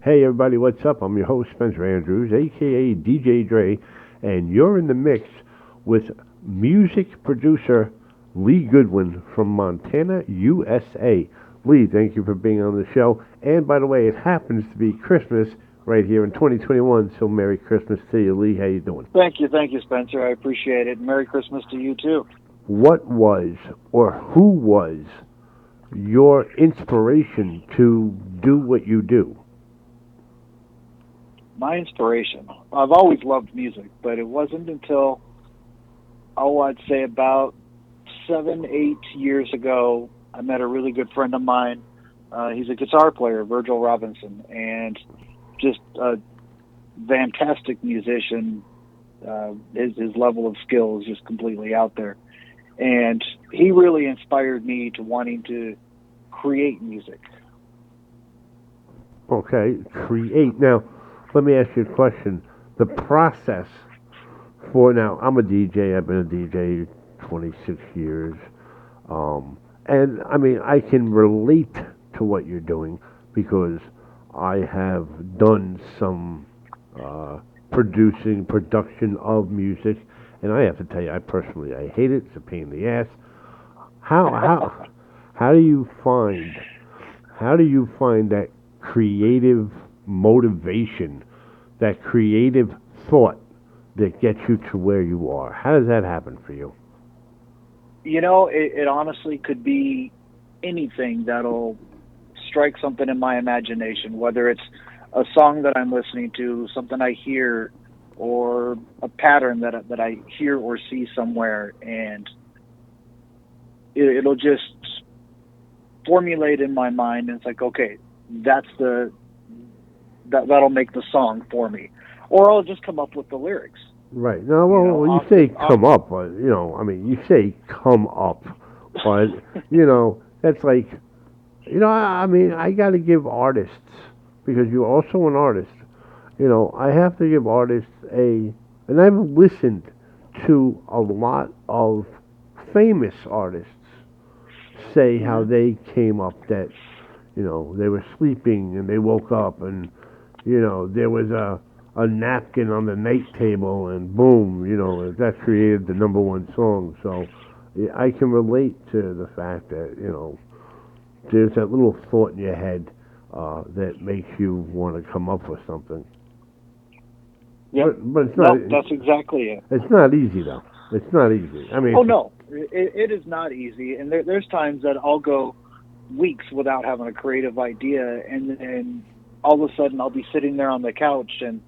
Hey everybody, what's up? I'm your host Spencer Andrews, A.K.A. DJ Dre, and you're in the mix with music producer Lee Goodwin from Montana, USA. Lee, thank you for being on the show. And by the way, it happens to be Christmas right here in 2021, so Merry Christmas to you, Lee. How you doing? Thank you, Spencer. I appreciate it. Merry Christmas to you too. What was or who was your inspiration to do what you do? My inspiration. I've always loved music, but it wasn't until I'd say about 7, 8 years ago, I met a really good friend of mine. He's a guitar player, Virgil Robinson, and just a fantastic musician. His level of skill is just completely out there, and he really inspired me to wanting to create music. Okay, create. Now, let me ask you a question. The process for now, I'm a DJ. I've been a DJ 26 years. And I mean, I can relate to what you're doing because I have done some uh, production of music, and I have to tell you, I hate it. It's a pain in the ass. How how how do you find how do you find that creative motivation, that creative thought that gets you to where you are? How does that happen for you? It honestly could be anything that'll strike something in my imagination, whether it's a song that I'm listening to, something I hear, or a pattern that I hear or see somewhere, and it'll just formulate in my mind. And it's like, okay, that's that'll make the song for me, or I'll just come up with the lyrics. Right. No, You well, know, when you say come up, I mean, you say come up, but, that's like, I mean, I got to give artists, because you're also an artist, I have to give artists and I've listened to a lot of famous artists say how Mhm. they came up that, they were sleeping and they woke up and, there was a napkin on the night table and boom, that created the number one song. So yeah, I can relate to the fact that, there's that little thought in your head that makes you want to come up with something. Yep. But No, that's exactly it. it's not easy though. It's not easy. I mean, Oh no, it is not easy, and there's times that I'll go weeks without having a creative idea, and then all of a sudden I'll be sitting there on the couch, and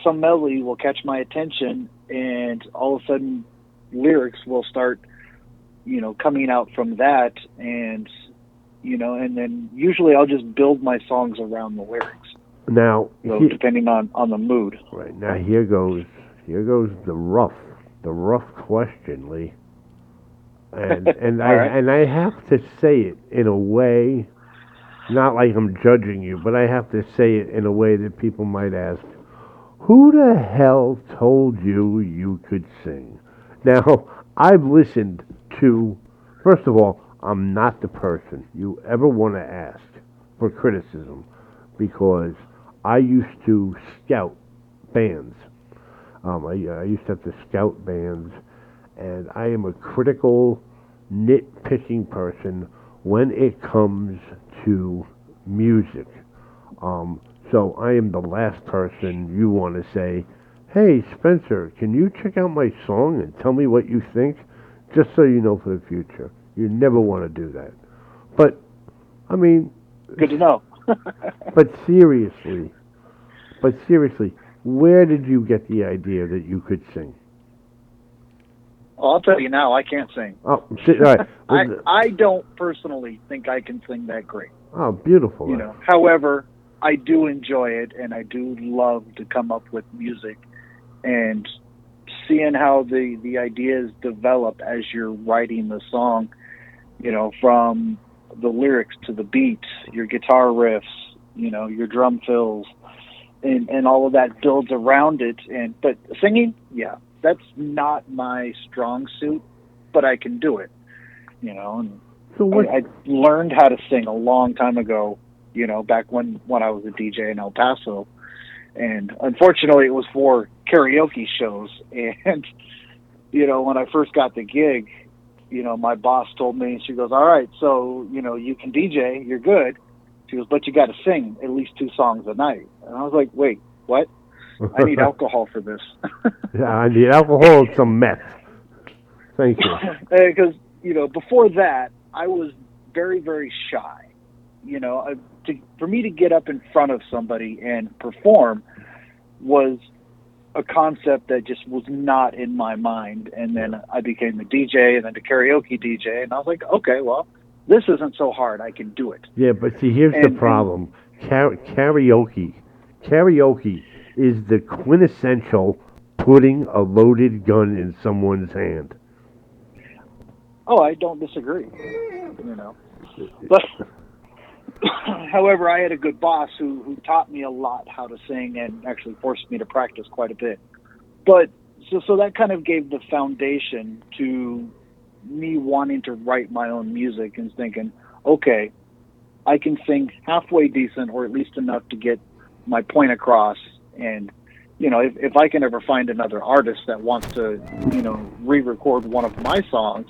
some melody will catch my attention, and all of a sudden lyrics will start, coming out from that, and and then usually I'll just build my songs around the lyrics. now So depending on the mood. right now here goes the rough question, Lee. And I All right. and I have to say it in a way, not like I'm judging you, but I have to say it in a way that people might ask, "Who the hell told you could sing?" Now, I've listened to. First of all, I'm not the person you ever want to ask for criticism because I used to scout bands. I used to have to scout bands, and I am a critical, nitpicking person when it comes to music. Um, so I am the last person you want to say, "Hey, Spencer, can you check out my song and tell me what you think?" Just so you know for the future. You never want to do that. But, I mean, Good to know. but seriously, but seriously, where did you get the idea that you could sing? Well, I'll tell you now, I can't sing. Oh, all right. I don't personally think I can sing that great. Oh, beautiful. However, I do enjoy it, and I do love to come up with music and seeing how the ideas develop as you're writing the song. From the lyrics to the beats, your guitar riffs, your drum fills, and all of that builds around it. And but singing, yeah, that's not my strong suit, but I can do it. And So what? I learned how to sing a long time ago back when I was a DJ in El Paso. And unfortunately, it was for karaoke shows. And, when I first got the gig, my boss told me, she goes, all right, so, you can DJ, you're good. She goes, but you got to sing at least 2 songs a night. And I was like, wait, what? I need alcohol for this. Yeah, I need alcohol and some meth. Thank you. Because, before that, I was very, very shy. For me to get up in front of somebody and perform was a concept that just was not in my mind. And then I became a DJ and then a karaoke DJ. And I was like, okay, well, this isn't so hard. I can do it. Yeah, but see, here's the problem. Karaoke is the quintessential putting a loaded gun in someone's hand. Oh, I don't disagree. But however, I had a good boss who taught me a lot how to sing and actually forced me to practice quite a bit. But so that kind of gave the foundation to me wanting to write my own music and thinking, okay, I can sing halfway decent or at least enough to get my point across. And, if I can ever find another artist that wants to, re-record one of my songs,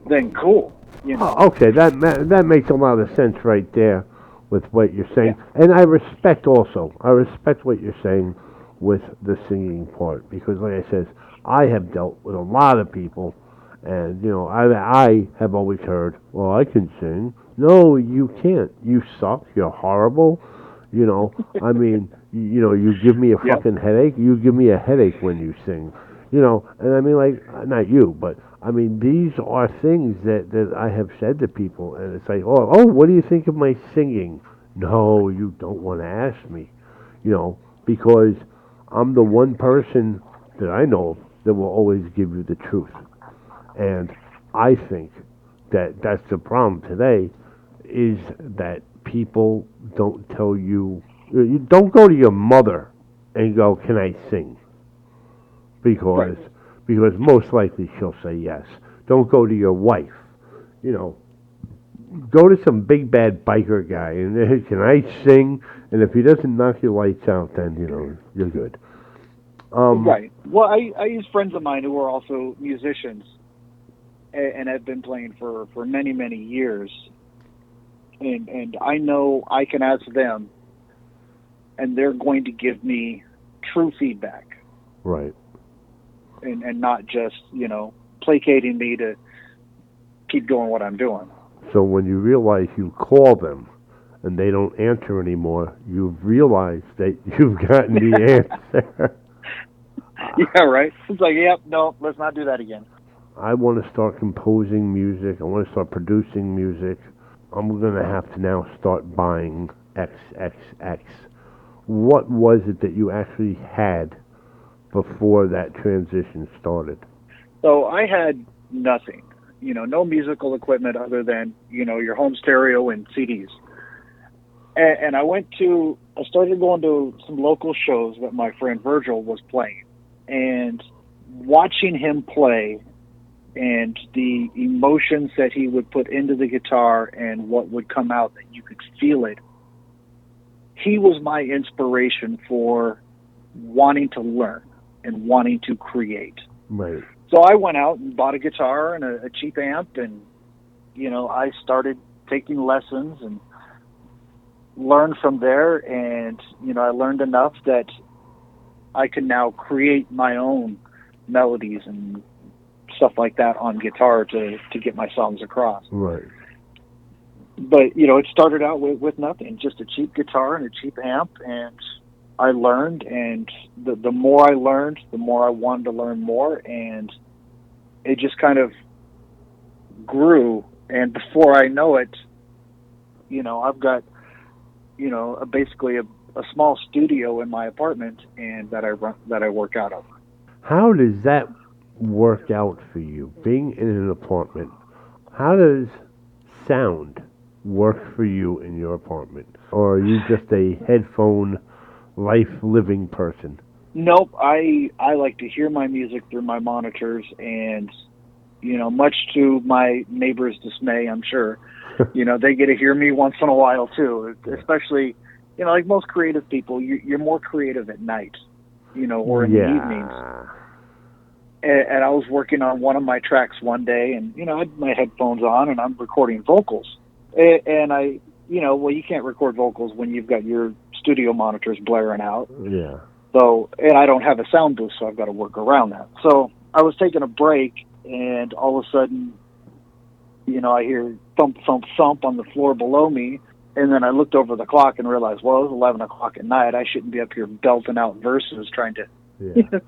then cool. Oh, okay, that makes a lot of sense right there with what you're saying. Yeah. And I respect what you're saying with the singing part, because like I said, I have dealt with a lot of people, and I have always heard, well, I can sing. No, you can't. You suck. You're horrible. I mean, you give me a fucking headache. You give me a headache when you sing. And I mean, like, not you, but I mean, these are things that I have said to people, and it's like, oh, what do you think of my singing? No, you don't want to ask me, because I'm the one person that I know that will always give you the truth. And I think that that's the problem today, is that people don't tell you, you don't go to your mother and go, can I sing? Because most likely she'll say yes. Don't go to your wife. Go to some big bad biker guy and can I sing? And if he doesn't knock your lights out, then you're good. Right. Well, I use friends of mine who are also musicians and have been playing for many, many years. And I know I can ask them, and they're going to give me true feedback. Right. And not just, placating me to keep doing what I'm doing. So when you realize you call them and they don't answer anymore, you've realized that you've gotten the answer. Yeah, right. It's like, yep, no, let's not do that again. I want to start composing music. I want to start producing music. I'm going to have to now start buying XXX. What was it that you actually had before that transition started? So I had nothing, no musical equipment other than, your home stereo and CDs. And I started going to some local shows that my friend Virgil was playing, and watching him play and the emotions that he would put into the guitar and what would come out, that you could feel it. He was my inspiration for wanting to learn and wanting to create. Right. So I went out and bought a guitar and a cheap amp, and I started taking lessons and learned from there. And I learned enough that I can now create my own melodies and stuff like that on guitar to get my songs across. Right. But it started out with nothing, just a cheap guitar and a cheap amp, and I learned, and the more I learned, the more I wanted to learn more, and it just kind of grew. And before I know it, I've got, basically a small studio in my apartment, and that I work out of. How does that work out for you, being in an apartment? How does sound work for you in your apartment? Or are you just a headphone living person? Nope. I like to hear my music through my monitors, and much to my neighbor's dismay, I'm sure, They get to hear me once in a while too, especially, like most creative people, you're more creative at night, or in the evenings. Yeah. And I was working on one of my tracks one day, and I had my headphones on, and I'm recording vocals. And well, you can't record vocals when you've got your studio monitors blaring out. Yeah. So, and I don't have a sound booth, so I've got to work around that. So I was taking a break, and all of a sudden, I hear thump, thump, thump on the floor below me. And then I looked over the clock and realized, well, it was 11 o'clock at night. I shouldn't be up here belting out verses trying to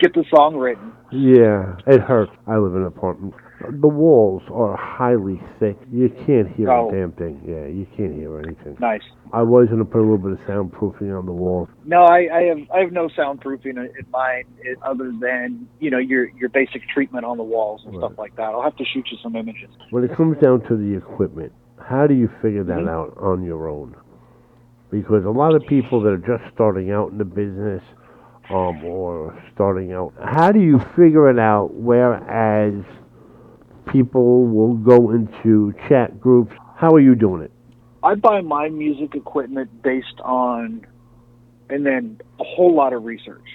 get the song written. Yeah, it hurts. I live in an apartment. The walls are highly thick. You can't hear a damn thing. Yeah, you can't hear anything. Nice. I was going to put a little bit of soundproofing on the walls. No, I have no soundproofing in mine other than your basic treatment on the walls and stuff like that. I'll have to shoot you some images. When it comes down to the equipment, how do you figure that out on your own? Because a lot of people that are just starting out in the business, or starting out, how do you figure it out? Whereas people will go into chat groups. How are you doing it? I buy my music equipment based on, and then a whole lot of research.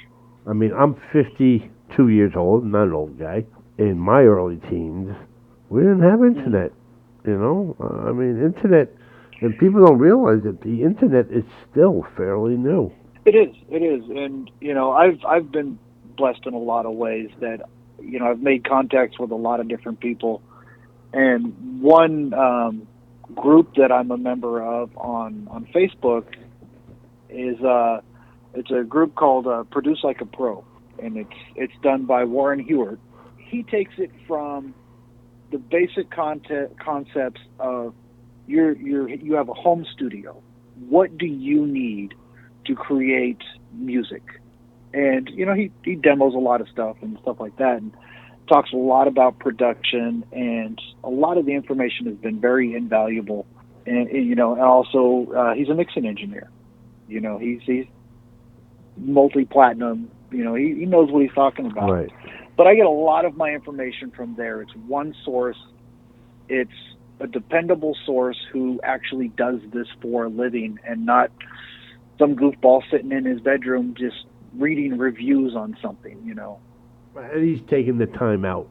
I mean, I'm 52 years old, not an old guy. In my early teens, we didn't have internet. I mean, internet, and people don't realize that the internet is still fairly new. It is, and I've been blessed in a lot of ways that I've made contacts with a lot of different people, and one group that I'm a member of on Facebook is it's a group called Produce Like a Pro, and it's done by Warren Hewart. He takes it from the basic concepts of you have a home studio. What do you need to create music? And he demos a lot of stuff and stuff like that, and talks a lot about production, and a lot of the information has been very invaluable. And also he's a mixing engineer. He's multi-platinum. He knows what he's talking about. Right. But I get a lot of my information from there. It's one source. It's a dependable source who actually does this for a living, and not some goofball sitting in his bedroom just reading reviews on something. And he's taking the time out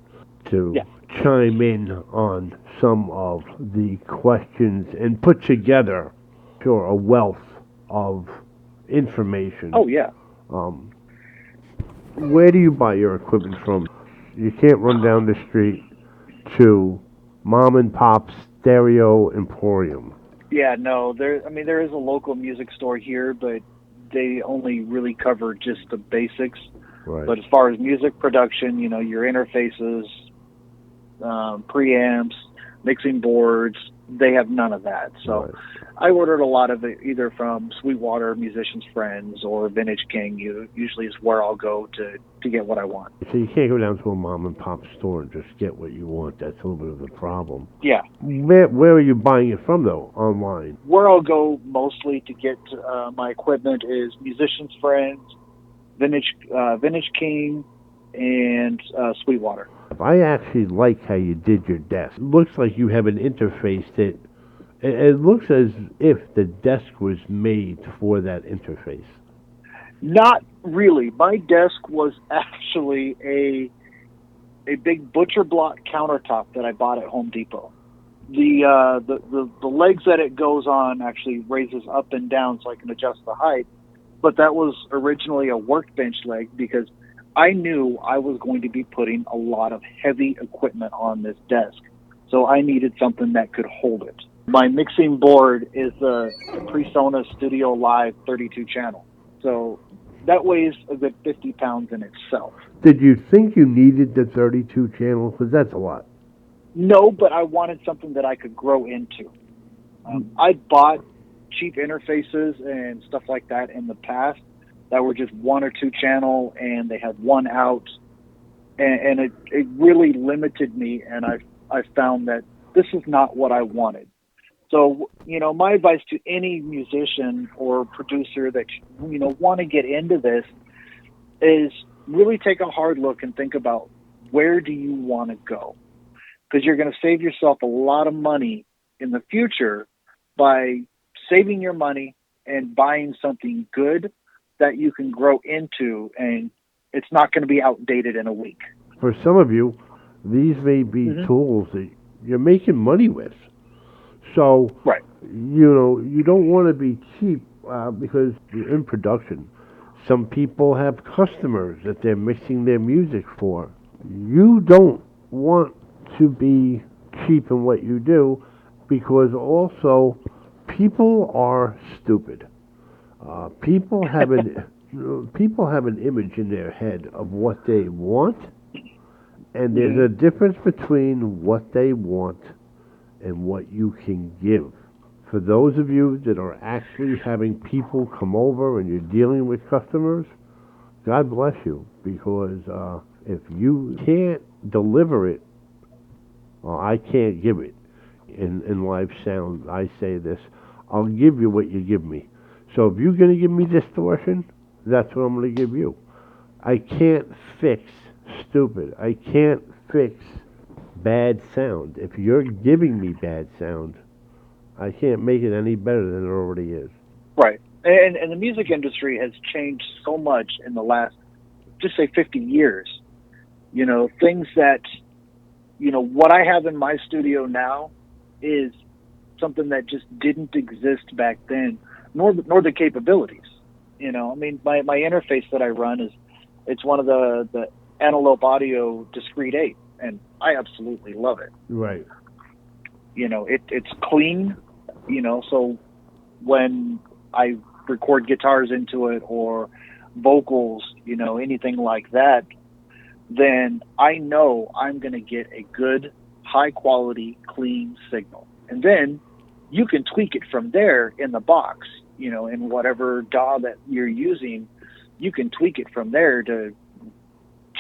to chime in on some of the questions and put together, a wealth of information. Oh, yeah. Where do you buy your equipment from? You can't run down the street to mom and pop's stereo emporium. Yeah, no. There is a local music store here, but they only really cover just the basics. Right. But as far as music production, your interfaces, preamps, mixing boards, they have none of that. So I ordered a lot of it either from Sweetwater Musicians Friends or Vintage King. Usually is where I'll go to get what I want. So you can't go down to a mom and pop store and just get what you want. That's a little bit of the problem. Yeah. Where are you buying it from, though? Online? Where I'll go mostly to get my equipment is Musicians Friends, Vintage King, and Sweetwater. I actually like how you did your desk. It looks like you have an interface that it looks as if the desk was made for that interface. Not really. My desk was actually a big butcher block countertop that I bought at Home Depot. The legs that it goes on actually raises up and down so I can adjust the height. But that was originally a workbench leg because I knew I was going to be putting a lot of heavy equipment on this desk. So I needed something that could hold it. My mixing board is the PreSonus Studio Live 32 channel. So that weighs a good 50 pounds in itself. Did you think you needed the 32 channel? Because that's a lot. No, but I wanted something that I could grow into. I bought cheap interfaces and stuff like that in the past that were just 1 or 2 channel, and they had one out, and it really limited me, and I found that this is not what I wanted. So, my advice to any musician or producer that, want to get into this is really take a hard look and think about where do you want to go? Because you're going to save yourself a lot of money in the future by saving your money and buying something good that you can grow into, and it's not going to be outdated in a week. For some of you, these may be Hmm. tools that you're making money with. So, Right. you don't want to be cheap because you're in production. Some people have customers that they're mixing their music for. You don't want to be cheap in what you do because also people are stupid. People have an people have an image in their head of what they want, and there's Hmm. a difference between what they want and what you can give. For those of you that are actually having people come over and you're dealing with customers, God bless you, because if you can't deliver it, I can't give it. In live sound, I say this: I'll give you what you give me. So if you're going to give me distortion, that's what I'm going to give you. I can't fix stupid. I can't fix bad sound. If you're giving me bad sound, I can't make it any better than it already is. Right. And the music industry has changed so much in the last, just say, 50 years. Things that, what I have in my studio now is something that just didn't exist back then, nor the capabilities. I mean, my interface that I run it's one of the Antelope Audio Discrete 8, and I absolutely love it. Right. It's clean, so when I record guitars into it or vocals, anything like that, then I know I'm going to get a good, high quality, clean signal. And then you can tweak it from there in the box, in whatever DAW that you're using, you can tweak it from there to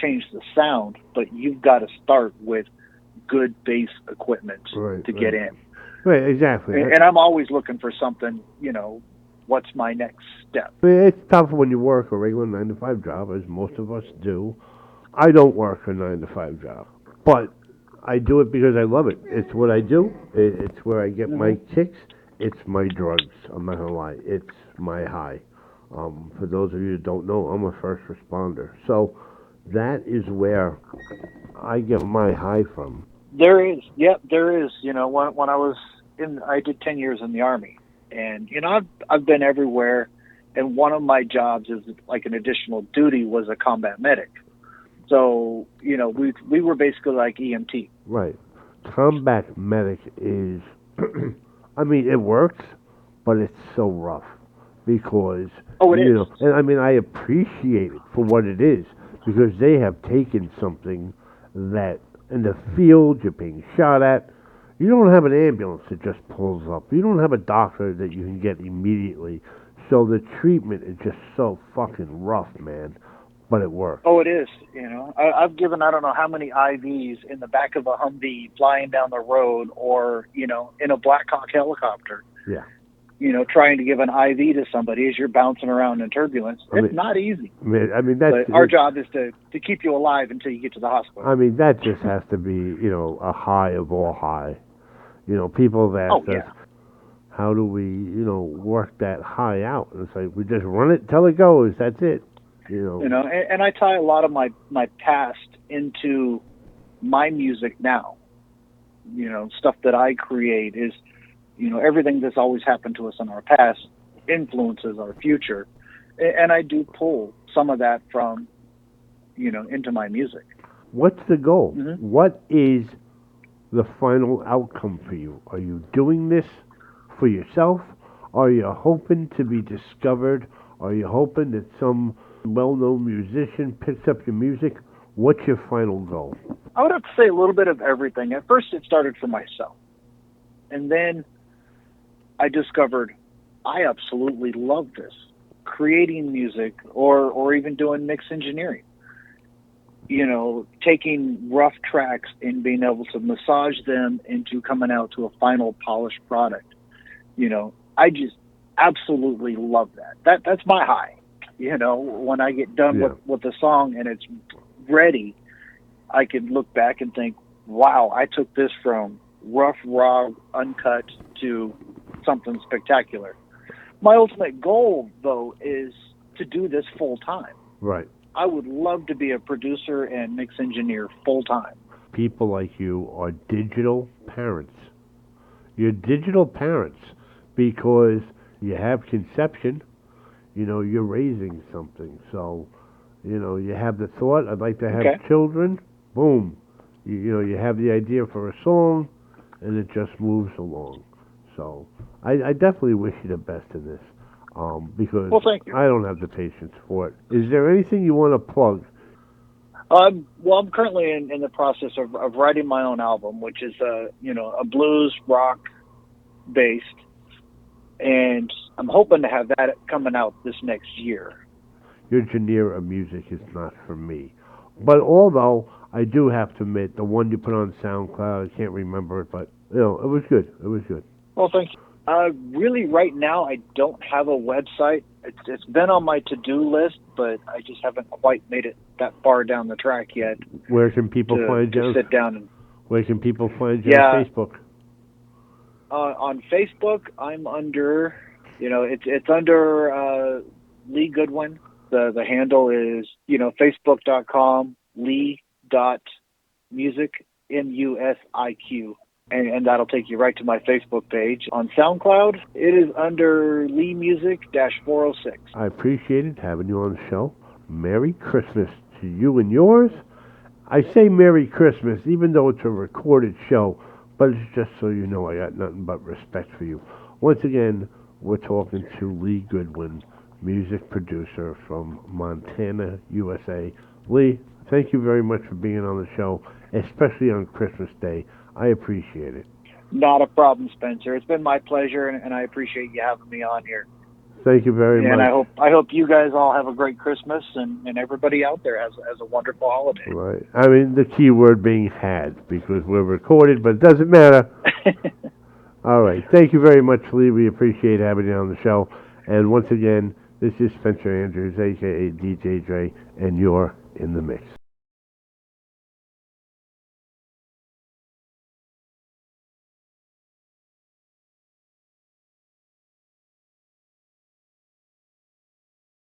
change the sound, but you've got to start with good bass equipment Right. to get Right. in. Right. Exactly. And I'm always looking for something, what's my next step? I mean, it's tough when you work a regular 9 to 5 job, as most of us do. I don't work a 9 to 5 job, but I do it because I love it. It's what I do. It's where I get Hmm. my kicks. It's my drugs. I'm not gonna lie. It's my high. For those of you that don't know, I'm a first responder, so that is where I get my high from. There is, yep, there is. When I did 10 years in the Army, and I've been everywhere, and one of my jobs is like an additional duty was a combat medic. So we were basically like EMT. Right. Combat medic is, I mean, it works, but it's so rough because, Oh, it is. and I mean, I appreciate it for what it is because they have taken something that in the field you're being shot at. You don't have an ambulance that just pulls up. You don't have a doctor that you can get immediately. So the treatment is just so fucking rough, man. But it works. Oh, it is. I've given I don't know how many IVs in the back of a Humvee flying down the road, or in a Black Hawk helicopter. Yeah. Trying to give an IV to somebody as you're bouncing around in turbulence. I It's mean, not easy. that's But our job is to keep you alive until you get to the hospital. I mean, that just has to be, a high of all high. People have Oh asked us, yeah. how do we, work that high out? And it's like, we just run it till it goes. That's it. And I tie a lot of my past into my music now. Stuff that I create is, everything that's always happened to us in our past influences our future. And I do pull some of that from, into my music. What's the goal? Hmm. What is the final outcome for you? Are you doing this for yourself? Are you hoping to be discovered? Are you hoping that some well known musician picks up your music? What's your final goal? I would have to say a little bit of everything. At first, it started for myself. And then I discovered I absolutely love this. Creating music or even doing mix engineering. Taking rough tracks and being able to massage them into coming out to a final polished product. I just absolutely love that. That's my high. When I get done Yeah. with the song and it's ready, I can look back and think, wow, I took this from rough, raw, uncut to something spectacular. My ultimate goal, though, is to do this full time. Right. I would love to be a producer and mix engineer full time. People like you are digital parents. You're digital parents because you have conception. You're raising something. So, you have the thought, I'd like to have Okay. children. Boom. You have the idea for a song, and it just moves along. So, I definitely wish you the best in this, because Well, thank you. I don't have the patience for it. Is there anything you want to plug? Well, I'm currently in the process of writing my own album, which is a blues rock based, and I'm hoping to have that coming out this next year. Your genre of music is not for me. But although I do have to admit, the one you put on SoundCloud, I can't remember it, but it was good. It was good. Well, thank you. Really, right now, I don't have a website. It's been on my to-do list, but I just haven't quite made it that far down the track yet Where can people to find you? sit down and. Where can people find you on Yeah, Facebook? on Facebook, I'm under. It's under Lee Goodwin. The handle is Facebook.com Lee dot music music, and that'll take you right to my Facebook page. On SoundCloud, it is under Lee Music 406. I appreciated having you on the show. Merry Christmas to you and yours. I say Merry Christmas, even though it's a recorded show, but it's just so you know I got nothing but respect for you. Once again, we're talking to Lee Goodwin, music producer from Montana, USA. Lee, thank you very much for being on the show, especially on Christmas Day. I appreciate it. Not a problem, Spencer. It's been my pleasure, and I appreciate you having me on here. Thank you very And much. I hope you guys all have a great Christmas, and everybody out there has a wonderful holiday. Right. I mean, the key word being had, because we're recorded, but it doesn't matter. All right. Thank you very much, Lee. We appreciate having you on the show. And once again, this is Spencer Andrews, A.K.A. DJ Dre, and you're in the mix.